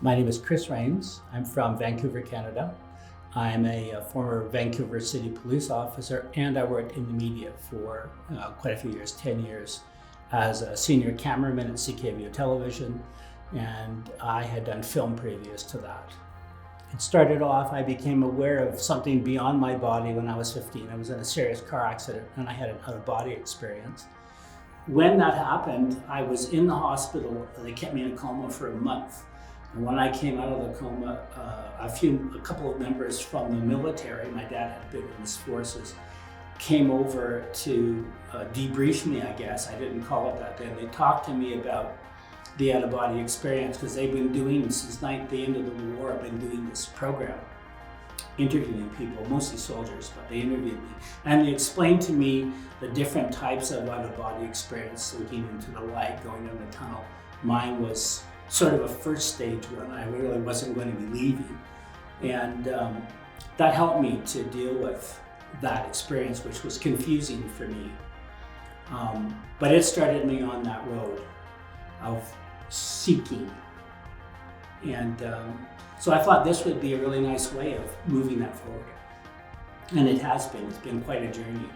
My name is Chris Rains. I'm from Vancouver, Canada. I'm a former Vancouver City police officer, and I worked in the media for quite a few years, 10 years, as a senior cameraman at CKVO Television, and I had done film previous to that. It started off, I became aware of something beyond my body when I was 15. I was in a serious car accident and I had an out-of-body experience. When that happened, I was in the hospital. They kept me in a coma for a month. And when I came out of the coma, a couple of members from the military, my dad had been in his forces, came over to debrief me, I guess. I didn't call it that then. They talked to me about the out-of-body experience because they've been doing, since the end of the war, I've been doing this program, interviewing people, mostly soldiers, but they interviewed me. And they explained to me the different types of out-of-body experience, looking into the light, going down the tunnel. Mine was sort of a first stage one. I really wasn't going to be leaving. And that helped me to deal with that experience, which was confusing for me. But it started me on that road of seeking. And so I thought this would be a really nice way of moving that forward. And it has been. It's been quite a journey,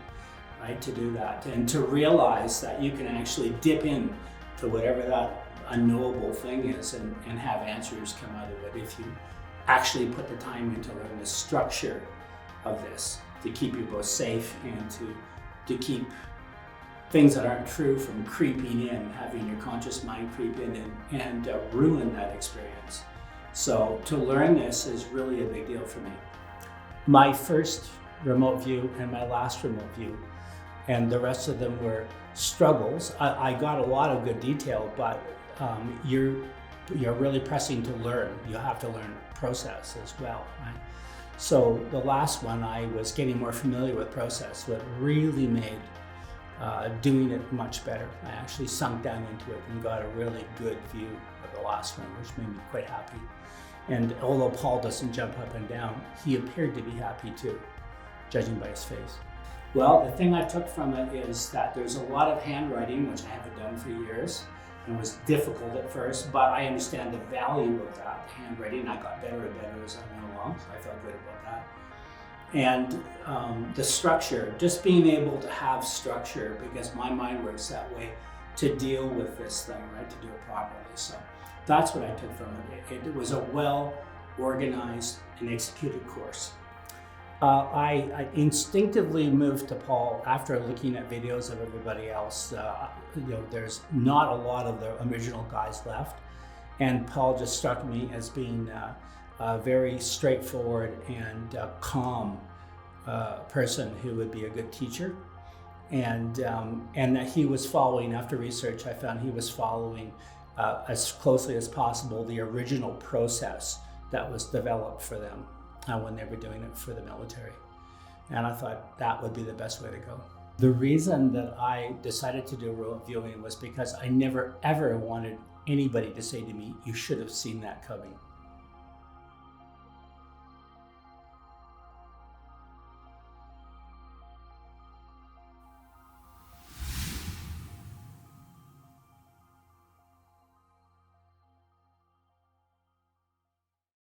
right, to do that. And to realize that you can actually dip in to whatever that unknowable thing is and have answers come out of it if you actually put the time into learning the structure of this to keep you both safe and to keep things that aren't true from creeping in, having your conscious mind creep in and ruin that experience. So to learn this is really a big deal for me. My first remote view and my last remote view, and the rest of them were struggles. I got a lot of good detail, but you're really pressing to learn. You have to learn process as well, right? So the last one, I was getting more familiar with process, what really made doing it much better. I actually sunk down into it and got a really good view of the last one, which made me quite happy. And although Paul doesn't jump up and down, he appeared to be happy too, judging by his face. Well, the thing I took from it is that there's a lot of handwriting, which I haven't done for years, and was difficult at first, but I understand the value of that handwriting. I got better and better as I went along, so I felt good about that. And the structure, just being able to have structure, because my mind works that way, to deal with this thing, right, to do it properly. So that's what I took from it. It was a well-organized and executed course. I instinctively moved to Paul after looking at videos of everybody else. There's not a lot of the original guys left, and Paul just struck me as being a very straightforward and calm person who would be a good teacher, and that he was following. After research, I found he was following as closely as possible the original process that was developed for them when they were doing it for the military. And I thought that would be the best way to go. The reason that I decided to do remote viewing was because I never ever wanted anybody to say to me, "You should have seen that coming."